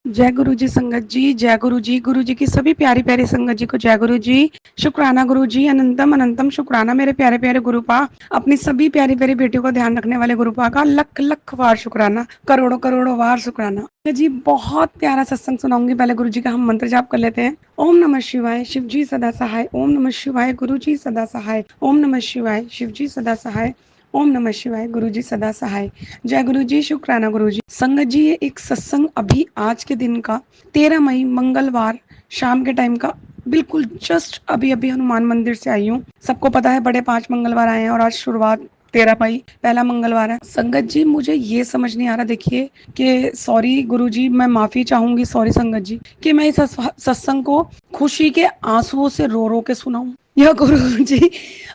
जय गुरु जी संगत जी, जय गुरु जी की सभी प्यारी प्यारी संगत जी को जय गुरु जी। शुक्राना गुरु जी, अनंतम अनंतम शुक्राना मेरे प्यारे प्यारे गुरुपा। अपनी सभी प्यारी प्यारी बेटियों का ध्यान रखने वाले गुरुपा का लख लख वार शुक्राना, करोड़ों करोड़ों वार शुक्राना जी। बहुत प्यारा सत्संग सुनाऊंगी। पहले गुरु जी का हम मंत्र जाप कर लेते हैं। ओम नमः शिवाय, शिव जी सदा सहाय। ओम नमः शिवाय, गुरु जी सदा सहाय। ओम नमः शिवाय, शिव जी सदा सहाय। ओम नमः शिवाय, गुरु जी सदा सहाय। जय गुरु जी, शुक्राना गुरु जी। संगत जी, ये एक सत्संग अभी आज के दिन का 13 मई मंगलवार शाम के टाइम का, बिल्कुल जस्ट अभी अभी हनुमान मंदिर से आई हूँ। सबको पता है बड़े 5 मंगलवार आए हैं और आज शुरुआत 13 मई पहला मंगलवार है। संगत जी, मुझे ये समझ नहीं आ रहा, देखिए कि सॉरी गुरु जी, मैं माफी चाहूंगी, सॉरी संगत जी, कि मैं इस सत्संग को खुशी के आंसुओं से रो रो के सुनाऊं, या गुरु जी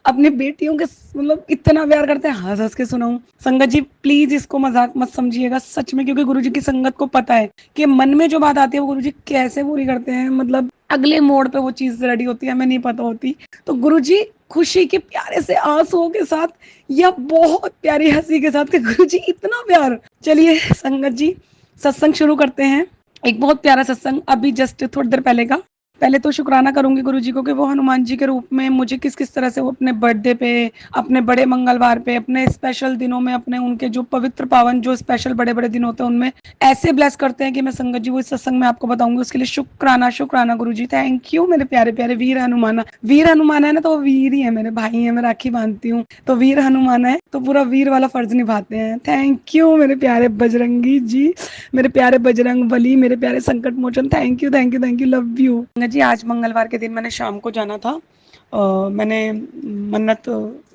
अपनी बेटियों के मतलब इतना प्यार करते हैं हंस हंस के सुनाऊं। संगत जी प्लीज इसको मजाक मत समझिएगा सच में, क्योंकि गुरु जी की संगत को पता है कि मन में जो बात आती है वो गुरु जी कैसे पूरी करते हैं, मतलब अगले मोड़ पे वो चीज रेडी होती है, हमें नहीं पता होती। तो गुरु जी खुशी के प्यारे से आंसुओं के साथ या बहुत प्यारी हंसी के साथ कि गुरु जी इतना प्यार। चलिए संगत जी, सत्संग शुरू करते हैं। एक बहुत प्यारा सत्संग अभी जस्ट थोड़ी देर पहले का। पहले तो शुक्राना करूंगी गुरु जी को कि वो हनुमान जी के रूप में मुझे किस किस तरह से वो अपने बर्थडे पे, अपने बड़े मंगलवार पे, अपने स्पेशल दिनों में, अपने उनके जो पवित्र पावन जो स्पेशल बड़े बड़े दिन होते हैं उनमें ऐसे ब्लेस करते हैं कि मैं संगत जी वो इस सत्संग में आपको बताऊंगी। उसके लिए शुक्राना शुक्राना गुरु जी, थैंक यू मेरे प्यारे प्यारे वीर हनुमाना। वीर हनुमान है ना, तो वो वीर ही है, मेरे भाई है, मैं राखी बांधती हूँ तो वीर हनुमान है, तो पूरा वीर वाला फर्ज निभाते हैं। थैंक यू मेरे प्यारे बजरंगी जी, मेरे प्यारे बजरंग बली, मेरे प्यारे Sankat Mochan, thank you thank you thank you, love you ji. आज मंगलवार के दिन मैंने शाम को जाना था। मैंने मन्नत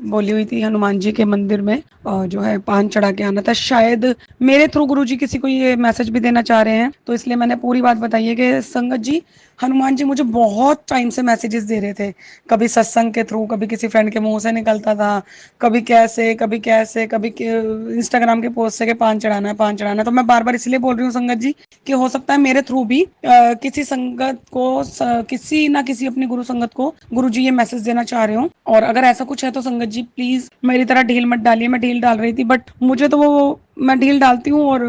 बोली हुई थी हनुमान जी के मंदिर में, जो है पान चढ़ा के आना था। शायद मेरे थ्रू गुरु जी किसी को ये मैसेज भी देना चाह रहे हैं, तो इसलिए मैंने पूरी बात बताई है कि संगत जी हनुमान जी मुझे बहुत टाइम से मैसेजेस दे रहे थे, कभी सत्संग के थ्रू, कभी किसी फ्रेंड के मुंह से निकलता था, कभी कैसे कभी कैसे, कभी इंस्टाग्राम के पोस्ट से कि पान चढ़ाना है पान चढ़ाना है। तो मैं बार बार इसलिए बोल रही हूँ संगत जी कि हो सकता है मेरे थ्रू भी किसी संगत को किसी ना किसी अपनी गुरु संगत को गुरु जी ये मैसेज देना चाह रहे हो। और अगर ऐसा कुछ है तो संगत जी प्लीज मेरी तरह ढील मत डालिए। मैं ढील डाल रही थी बट मुझे तो वो, मैं ढील डालती हूँ और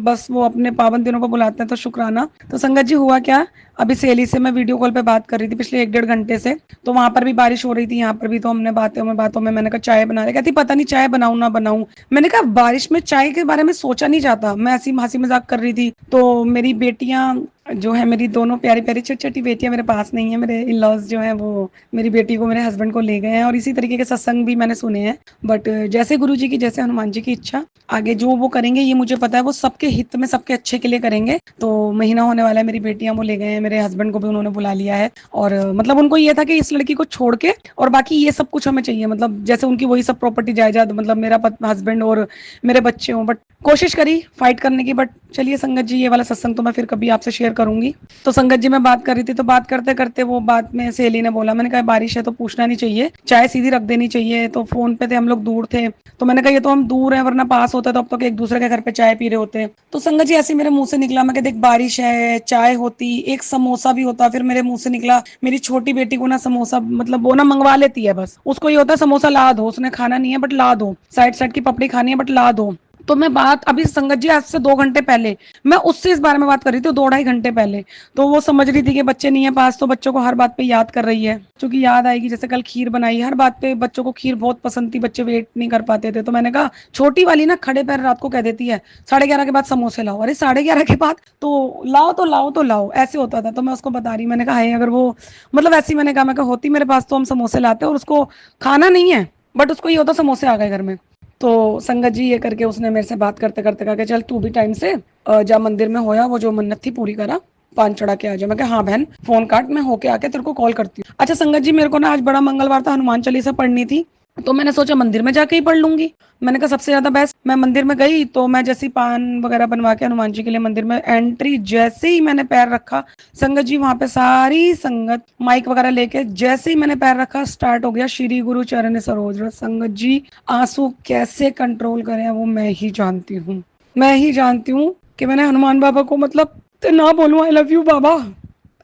बस वो अपने पावन दिनों पर बुलाते हैं, तो शुक्राना। तो संगत जी हुआ क्या, अभी सहेली से मैं वीडियो कॉल पे बात कर रही थी पिछले 1 डेढ़ घंटे से, तो वहां पर भी बारिश हो रही थी, यहाँ पर भी, तो हमने बातों में मैंने कहा चाय बना रहे, कहती पता नहीं चाय बनाऊं ना बनाऊं। मैंने कहा बारिश में चाय के बारे में सोचा नहीं जाता, मैं ऐसी हंसी मजाक कर रही थी। तो मेरी बेटियां जो है, मेरी दोनों प्यारी प्यारी छोटी छोटी बेटियां मेरे पास नहीं है, मेरे इन लॉज जो है वो मेरी बेटी को मेरे हस्बैंड को ले गए हैं, और इसी तरीके के सत्संग भी मैंने सुने हैं। बट जैसे गुरु जी की, जैसे हनुमान जी की इच्छा, आगे जो वो करेंगे ये मुझे पता है वो सबके हित में सबके अच्छे के लिए करेंगे। तो महीना होने वाला है, मेरी बेटियां वो ले गए हैं, मेरे हस्बैंड को भी उन्होंने बुला लिया है, और मतलब उनको ये था कि इस लड़की को छोड़ के और बाकी ये सब कुछ हमें चाहिए, मतलब जैसे उनकी वही सब प्रॉपर्टी जायदाद, मतलब मेरा हस्बैंड और मेरे बच्चे हों। बट कोशिश करी फाइट करने की। बट चलिए संगत जी, ये वाला सत्संग तो मैं फिर कभी आपसे शेयर करूंगी। तो संगत जी मैं बात कर रही थी, तो बात करते करते वो बात में सहेली ने बोला, मैंने कहा बारिश है तो पूछना नहीं चाहिए, चाय सीधी रख देनी चाहिए। तो फोन पे थे, हम लोग दूर थे, तो मैंने कहा ये तो हम दूर हैं, वरना पास होता तो अब तक एक दूसरे के घर पे चाय पी रहे होते। तो संगत जी ऐसे मेरे मुंह से निकला, मैं कहा देख बारिश है, चाय होती, एक समोसा भी होता। फिर मेरे मुंह से निकला, मेरी छोटी बेटी को ना समोसा, मतलब वो ना मंगवा लेती है, बस उसको ये होता है समोसा ला दो, उसने खाना नहीं है बट ला दो, साइड साइड की पपड़ी खानी है बट ला दो। तो मैं बात अभी संगत जी आज से 2 घंटे पहले मैं उससे इस बारे में बात कर रही थी, 2 ढाई घंटे पहले। तो वो समझ रही थी कि बच्चे नहीं है पास, तो बच्चों को हर बात पे याद कर रही है, क्योंकि याद आएगी। जैसे कल खीर बनाई, हर बात पे बच्चों को खीर बहुत पसंद थी, बच्चे वेट नहीं कर पाते थे। तो मैंने कहा छोटी वाली ना खड़े पैर रात को कह देती है 11:30 के बाद समोसे लाओ, अरे 11:30 के बाद तो लाओ तो लाओ तो लाओ, ऐसे होता था। तो मैं उसको बता रही, मैंने कहा है अगर वो, मतलब ऐसी मैंने कहा, मैं कहा होती मेरे पास तो हम समोसे लाते, और उसको खाना नहीं है बट उसको ये होता समोसे आ गए घर में। तो संगत जी ये करके उसने मेरे से बात करते करते कहा कि चल तू भी टाइम से जा मंदिर में होया, वो जो मन्नत थी पूरी करा, पान चढ़ा के आ जा। मैं कहा हाँ बहन, फोन काट, मैं होके आके तेरे को कॉल करती हूँ। अच्छा संगत जी, मेरे को ना आज बड़ा मंगलवार था, हनुमान चालीसा पढ़नी थी, तो मैंने सोचा मंदिर में जाके ही पढ़ लूंगी। मैंने कहा सबसे ज्यादा बेस्ट, मैं मंदिर में गई तो मैं जैसी पान वगैरह बनवा के हनुमान जी के लिए मंदिर में एंट्री, जैसे ही मैंने पैर रखा, संगत जी वहां पे सारी संगत माइक वगैरह लेके, जैसे ही मैंने पैर रखा स्टार्ट हो गया श्री गुरु चरण सरोज रज। संगत जी आंसू कैसे कंट्रोल करें वो मैं ही जानती हूँ, मैं ही जानती हूँ कि मैंने हनुमान बाबा को, मतलब ना बोलूं I love you Baba,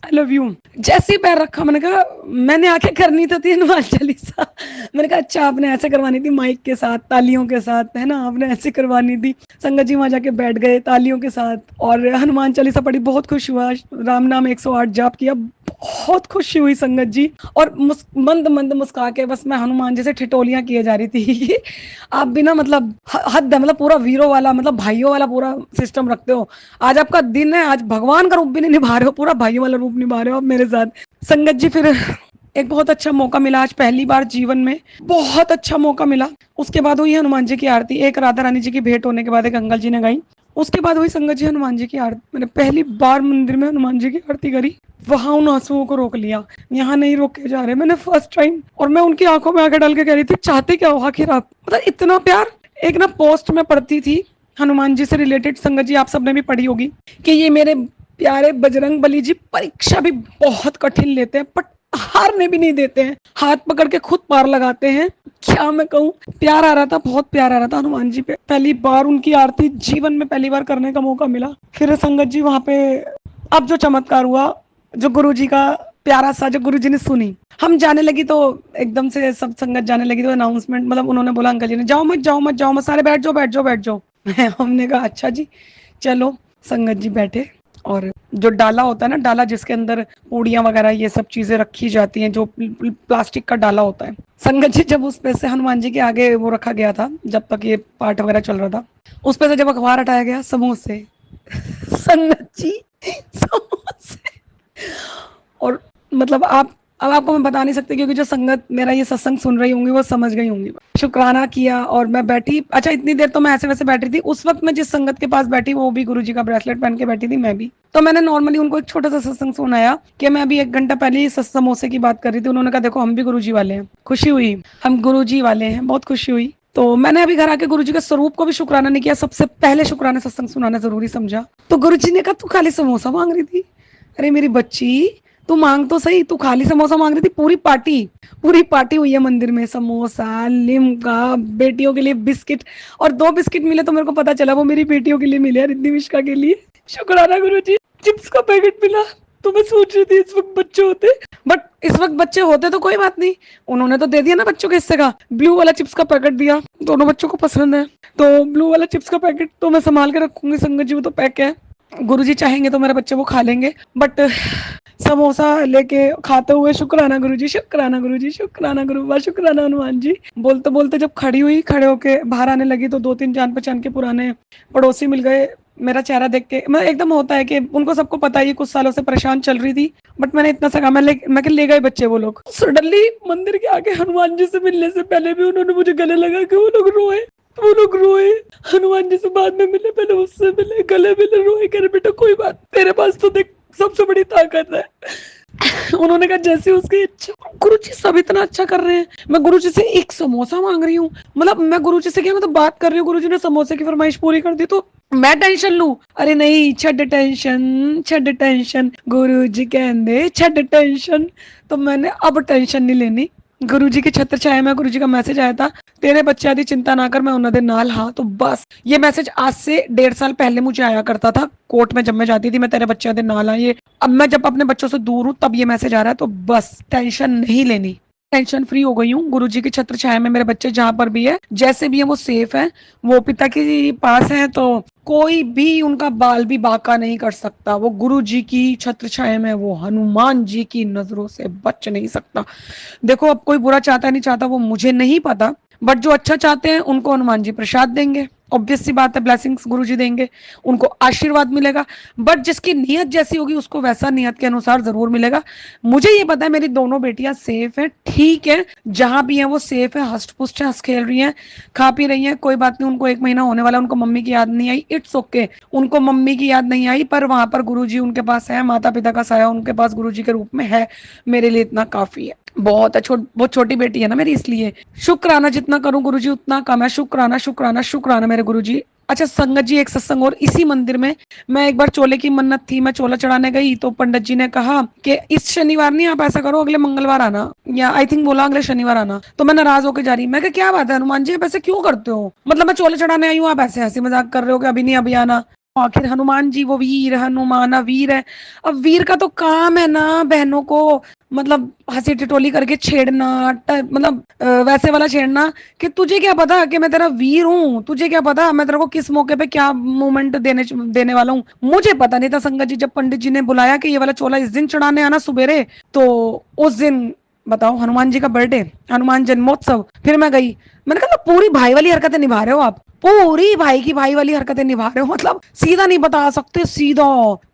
I love you. जैसे ही पैर रखा मैंने कहा, मैंने आके करनी तो थी हनुमान चालीसा। मैंने कहा अच्छा आपने ऐसे करवानी थी माइक के साथ, तालियों के साथ, है ना, आपने ऐसे करवानी थी। संगत जी वहां जाके बैठ गए तालियों के साथ और हनुमान चालीसा पढ़ी, बहुत खुश हुआ। राम नाम 108 जाप किया, बहुत खुशी हुई संगत जी। और मंद मंद मुस्का के बस मैं हनुमान जी से ठिठोलियां किए जा रही थी। आप भी ना मतलब हद है, मतलब पूरा वीरों वाला, मतलब भाइयों वाला पूरा सिस्टम रखते हो। आज आपका दिन है, आज भगवान का रूप भी नहीं निभा रहे हो, पूरा भाइयों वाला रूप निभा रहे हो आप मेरे साथ। संगत जी फिर एक बहुत अच्छा मौका मिला, आज पहली बार जीवन में बहुत अच्छा मौका मिला। उसके बाद हुई हनुमान जी की आरती, एक राधा रानी जी की भेंट होने के बाद एक अंकल जी ने गाई। उसके बाद हुई संगत जी हनुमान जी की आरती। मैंने पहली बार मंदिर में हनुमान जी की आरती करी, वहां उन आंसुओं को रोक लिया, यहाँ नहीं रोके जा रहे, मैंने फर्स्ट टाइम। और मैं उनकी आंखों में आके डाल के कह रही थी चाहते क्या हो आखिर आप, मतलब इतना प्यार। एक ना पोस्ट में पढ़ती थी हनुमान जी से रिलेटेड, संगत जी आप सबने भी पढ़ी होगी, कि ये मेरे प्यारे बजरंग बली जी परीक्षा भी बहुत कठिन लेते हैं, बट हारने भी नहीं देते हैं, हाथ पकड़ के खुद पार लगाते हैं। क्या मैं कहूँ, प्यार आ रहा था, बहुत प्यार आ रहा था हनुमान जी पे। पहली बार उनकी आरती जीवन में पहली बार करने का मौका मिला। फिर संगत जी वहां पे अब जो चमत्कार हुआ, जो गुरु जी का प्यारा सा, जो गुरु जी ने सुनी, हम जाने लगी तो एकदम से सब संगत जाने लगी तो अनाउंसमेंट, मतलब उन्होंने बोला अंकल जी ने जाओ मत जाओ मत जाओ मत, सारे बैठ जाओ बैठ जाओ बैठ जाओ। हमने कहा अच्छा जी चलो। संगत जी बैठे और जो डाला होता है ना, डाला जिसके अंदर पूड़ियां वगैरह ये सब चीजें रखी जाती हैं, जो प्लास्टिक का डाला होता है, संगत जी जब उस पे से हनुमान जी के आगे वो रखा गया था, जब तक ये पाठ वगैरह चल रहा था, उस पे से जब अखबार हटाया गया, समोसे। संगत जी समोसे। और मतलब आप, अब आपको मैं बता नहीं सकती, क्योंकि जो संगत मेरा ये सत्संग सुन रही होंगी वो समझ गई होंगी। शुक्राना किया और मैं बैठी, अच्छा इतनी देर तो मैं ऐसे वैसे बैठी थी। उस वक्त मैं जिस संगत के पास बैठी वो भी गुरुजी का ब्रेसलेट पहन के बैठी थी, मैं भी। तो मैंने नॉर्मली उनको एक छोटा सा सत्संग सुनाया कि मैं अभी 1 घंटा पहले ही समोसे की बात कर रही थी। उन्होंने कहा देखो हम भी गुरुजी वाले हैं। खुशी हुई, हम गुरुजी वाले हैं, बहुत खुशी हुई। तो मैंने अभी घर आके गुरुजी के स्वरूप को भी शुक्राना नहीं किया, सबसे पहले शुक्राना सत्संग सुनाना जरूरी समझा। तो गुरुजी ने कहा तू खाली समोसा मांग रही थी। अरे मेरी बच्ची तू मांग तो सही, तू खाली समोसा मांग रही थी, पूरी पार्टी हुई है मंदिर में, समोसा, लिमका, बेटियों के लिए बिस्किट। और 2 बिस्किट मिले तो मेरे को पता चला वो मेरी बेटियों के लिए मिले, रिद्धि मिश्का के लिए। शुक्राना गुरुजी। चिप्स का पैकेट मिला, तो मैं सोच रही थी इस वक्त बच्चे होते, बट इस वक्त बच्चे होते तो कोई बात नहीं, उन्होंने तो दे दिया ना बच्चों के हिस्से का। ब्लू वाला चिप्स का पैकेट दिया, दोनों बच्चों को पसंद है, तो ब्लू वाला चिप्स का पैकेट तो मैं संभाल के रखूंगी। संगत जी वो तो पैक है, गुरुजी चाहेंगे तो मेरे बच्चे वो खा लेंगे, बट समोसा लेके खाते हुए शुक्राना गुरुजी, शुक्राना गुरुजी, शुक्राना गुरुवा, शुक्राना हनुमान जी बोलते बोलते जब खड़ी हुई, खड़े होके बाहर आने लगी तो 2-3 जान पहचान के पुराने पड़ोसी मिल गए। मेरा चेहरा देख के मतलब एकदम होता है कि उनको सबको पता है ये कुछ सालों से परेशान चल रही थी, बट मैंने इतना सा कहा, मैं ले गए बच्चे वो लोग। सडनली मंदिर के आगे हनुमान जी से मिलने से पहले भी उन्होंने मुझे गले लगा के वो लोग रोए। हनुमान जी से बाद में मिले, पहले उससे मिले, गले मिले, रोए, कह रहे बेटा कोई बात, तेरे पास तो देख सबसे बड़ी ताकत है। उन्होंने कहा जैसे उसकी इच्छा। गुरु जी सब इतना अच्छा कर रहे हैं, मैं गुरु जी से एक समोसा मांग रही हूँ, मतलब मैं गुरु जी से क्या, मैं तो बात कर रही हूँ, गुरु जी ने समोसे की फरमाइश पूरी कर दी तो मैं टेंशन लूं? अरे नहीं, छड़ टेंशन, गुरु जी कहते छड़ टेंशन। तो मैंने अब टेंशन नहीं लेनी। गुरु जी की छत्र छाया में गुरु जी का मैसेज आया था, तेरे बच्चे आदि चिंता ना कर, मैं उन्होंने नाल हाँ। तो बस ये मैसेज आज से 1.5 साल पहले मुझे आया करता था कोर्ट में, जब मैं जाती थी, मैं तेरे बच्चे आदि नाल हाँ। ये अब मैं जब अपने बच्चों से दूर हूँ तब ये मैसेज आ रहा है, तो बस टेंशन नहीं लेनी, टेंशन फ्री हो गई हूँ। गुरुजी की छत्र छाया में मेरे बच्चे जहां पर भी है, जैसे भी है, वो सेफ है, वो पिता के पास है, तो कोई भी उनका बाल भी बांका नहीं कर सकता। वो गुरु जी की छत्र छाया में, वो हनुमान जी की नजरों से बच नहीं सकता। देखो अब कोई बुरा चाहता नहीं चाहता वो मुझे नहीं पता, बट जो अच्छा चाहते हैं उनको हनुमान जी प्रसाद देंगे, ऑब्वियस सी बात है, ब्लेसिंग्स गुरुजी देंगे, उनको आशीर्वाद मिलेगा। बट जिसकी नियत जैसी होगी उसको वैसा नियत के अनुसार जरूर मिलेगा। मुझे ये पता है मेरी दोनों बेटियां सेफ हैं, ठीक है, जहां भी हैं वो सेफ है, हष्ट पुष्ट है, हंस खेल रही हैं, खा पी रही हैं, कोई बात नहीं। उनको 1 महीना होने वाला, उनको मम्मी की याद नहीं आई, इट्स ओके, उनको मम्मी की याद नहीं आई, पर वहां पर गुरुजी उनके पास है, माता पिता का साया उनके पास गुरुजी के रूप में है, मेरे लिए इतना काफी है, बहुत है। बहुत छोटी बेटी है ना मेरी, इसलिए शुक्राना जितना करूं गुरुजी उतना कम है। शुक्राना शुक्राना शुक्राना मेरे गुरुजी। अच्छा संगत जी, एक सत्संग और इसी मंदिर में, मैं एक बार चोले की मन्नत थी, मैं चोला चढ़ाने गई तो पंडित जी ने कहा कि इस शनिवार नहीं, आप ऐसा करो अगले मंगलवार आना, या आई थिंक बोला अगले शनिवार आना। तो मैं नाराज होकर जा रही, मैं क्या बात है हनुमान जी आप ऐसे क्यों करते हो, मतलब मैं चोले चढ़ाने आई हूँ, आप ऐसे हंसी मजाक कर रहे हो कि अभी नहीं अभी आना। आखिर हनुमान जी वो वीर हनुमान वीर है। अब वीर का तो काम है ना बहनों को मतलब हंसी टिटोली करके छेड़ना, मतलब वैसे वाला छेड़ना कि तुझे क्या पता कि मैं तेरा वीर हूँ, तुझे क्या पता मैं तेरे को किस मौके पे क्या मूवमेंट देने वाला हूँ। मुझे पता नहीं था संगत जी, जब पंडित जी ने बुलाया कि ये वाला चोला इस दिन चढ़ाने आना सुबेरे, तो उस दिन बताओ हनुमान जी का बर्थडे, हनुमान जन्मोत्सव, फिर मैं गई। मैंने कहा पूरी भाई वाली हरकतें निभा रहे हो आप, पूरी भाई की भाई वाली हरकतें निभा रहे हो, मतलब सीधा नहीं बता सकते सीधा।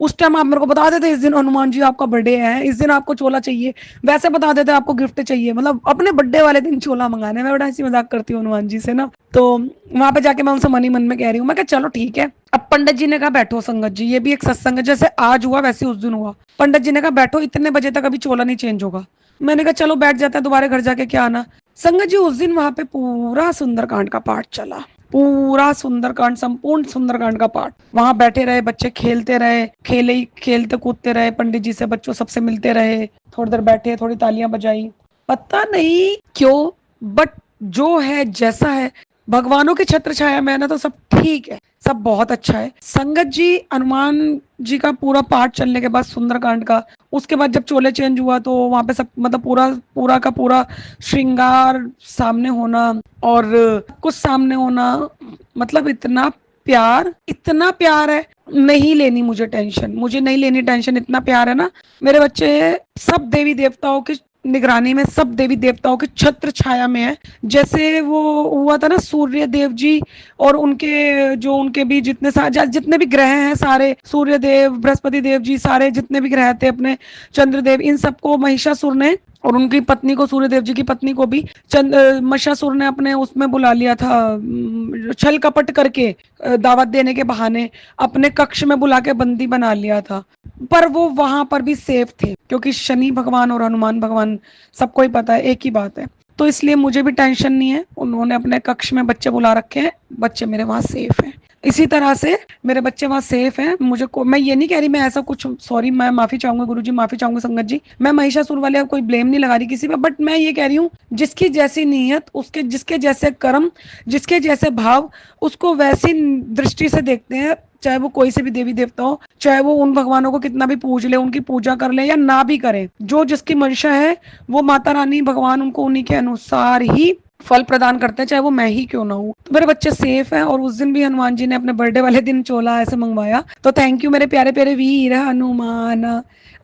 उस टाइम आप मेरे को बता देते इस दिन हनुमान जी आपका बर्थडे है, इस दिन आपको चोला चाहिए, वैसे बता देते आपको गिफ्ट चाहिए, मतलब अपने बर्थडे वाले दिन चोला मंगाने। मैं बड़ा हंसी मजाक करती हूँ हनुमान जी से ना, तो वहां पे जाके मैं उनसे मन ही मन में कह रही हूँ, मैं कहा चलो ठीक है। अब पंडित जी ने कहा बैठो संगत जी, ये भी एक सत्संग है, जैसे आज हुआ वैसे उस दिन हुआ। पंडित जी ने कहा बैठो, इतने बजे तक अभी चोला नहीं चेंज होगा। मैंने कहा चलो बैठ जाते हैं, दोबारा घर जाके क्या आना। संगत जी उस दिन वहां पे पूरा सुंदरकांड का पाठ चला, पूरा सुंदरकांड, संपूर्ण सुंदरकांड का पाठ। वहां बैठे रहे बच्चे, खेलते रहे, खेलते कूदते रहे, पंडित जी से बच्चों सबसे मिलते रहे, थोड़ी देर बैठे, थोड़ी तालियां बजाई। पता नहीं क्यों, बट जो है जैसा है, भगवानों की छत्र छाया में है ना, तो सब ठीक है, सब बहुत अच्छा है। संगत जी हनुमान जी का पूरा पाठ चलने के बाद सुंदरकांड का, उसके बाद जब चोले चेंज हुआ तो वहां पे सब मतलब पूरा पूरा का पूरा श्रृंगार सामने होना और कुछ सामने होना, मतलब इतना प्यार है। नहीं लेनी मुझे टेंशन, मुझे नहीं लेनी टेंशन, इतना प्यार है ना। मेरे बच्चे सब देवी देवताओं की निगरानी में, सब देवी देवताओं की छत्र छाया में है। जैसे वो हुआ था ना सूर्य देव जी और उनके जो उनके भी जितने भी ग्रह हैं सारे, सूर्य देव, बृहस्पति देव जी, सारे जितने भी ग्रह थे अपने, चंद्रदेव, इन सबको महिषासुर ने, और उनकी पत्नी को, सूर्यदेव जी की पत्नी को भी महिषासुर ने अपने उसमें बुला लिया था, छल कपट करके, दावत देने के बहाने अपने कक्ष में बुला के बंदी बना लिया था। पर वो वहां पर भी सेफ थे, क्योंकि शनि भगवान और हनुमान भगवान सबको ही पता है एक ही बात है। तो इसलिए मुझे भी टेंशन नहीं है, उन्होंने अपने कक्ष में बच्चे बुला रखे हैं, बच्चे मेरे वहां सेफ हैं। इसी तरह से मेरे बच्चे वहां सेफ हैं। मैं ये नहीं कह रही मैं ऐसा कुछ, सॉरी, मैं माफी चाहूंगा गुरुजी, माफी चाहूंगा संगत जी, मैं महिषासुर वाले कोई ब्लेम नहीं लगा रही किसी पे, बट मैं ये कह रही हूँ जिसकी जैसी नीयत, उसके जिसके जैसे कर्म, जिसके जैसे भाव, उसको वैसी दृष्टि से देखते हैं। चाहे वो कोई से भी देवी देवता हो, चाहे वो उन भगवानों को कितना भी पूज ले, उनकी पूजा कर ले या ना भी करे, जो जिसकी मंशा है वो माता रानी भगवान उनको उन्हीं के अनुसार ही फल प्रदान करते हैं, चाहे वो मैं ही क्यों ना हूँ। तो मेरे बच्चे सेफ हैं, और उस दिन भी हनुमान जी ने अपने बर्थडे वाले दिन चोला ऐसे मंगवाया, तो थैंक यू मेरे प्यारे प्यारे वीर हनुमान,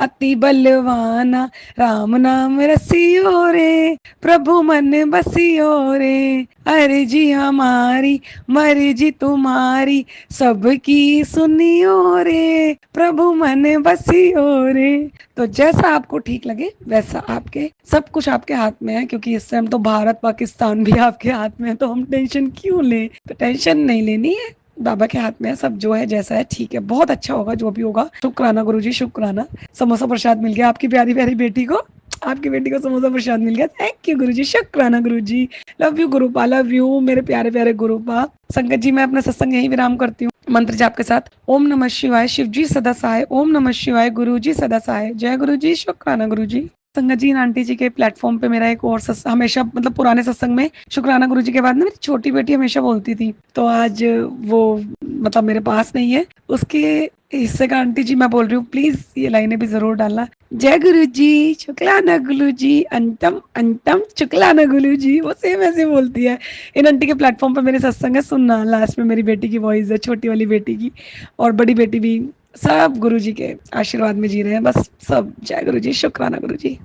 अति बलवाना, राम नाम रसियो रे, प्रभु मन बसियो रे, अरे जी हमारी मर्जी तुम्हारी, सबकी सुनियो रे, प्रभु मन बसियो रे। तो जैसा आपको ठीक लगे वैसा आपके, सब कुछ आपके हाथ में है, क्योंकि इस टाइम तो भारत पाकिस्तान भी आपके हाथ में है, तो हम टेंशन क्यों लें। तो टेंशन नहीं लेनी है, बाबा के हाथ में है सब, जो है जैसा है ठीक है, बहुत अच्छा होगा जो भी होगा। शुक्राना गुरुजी, शुक्राना। समोसा प्रसाद मिल गया आपकी प्यारी प्यारी बेटी को, आपकी बेटी को समोसा प्रसाद मिल गया, थैंक यू गुरुजी, शुक्राना Guruji. Love you Gurupa, love you मेरे प्यारे प्यारे गुरुपा। संगत जी मैं अपना सत्संग यही विराम करती हूँ मंत्र जाप के साथ। ओम नमः शिवाय, शिव जी सदा सहाय, ओम नमः शिवाय, गुरु जी सदा सहाय, जय गुरु जी, शुक्राना गुरु जी। संगत जी आंटी जी के प्लेटफॉर्म पे मेरा एक और हमेशा, मतलब पुराने सत्संग में शुक्राना गुरु जी के बाद ना मेरी छोटी बेटी हमेशा बोलती थी, तो आज वो मतलब मेरे पास नहीं है, उसके हिस्से का आंटी जी मैं बोल रही हूँ, प्लीज ये लाइनें भी जरूर डालना। जय गुरु जी, शुक्लाना गुरु जी, अंतम अंतम शुक्लाना गुरु जी, वो सेम ऐसे बोलती है। इन आंटी के प्लेटफॉर्म पे मेरे सत्संग है, सुनना, लास्ट में मेरी बेटी की वॉइस है, छोटी वाली बेटी की, और बड़ी बेटी भी, सब गुरु जी के आशीर्वाद में जी रहे हैं बस सब। जय गुरु जी, शुक्राना गुरु जी।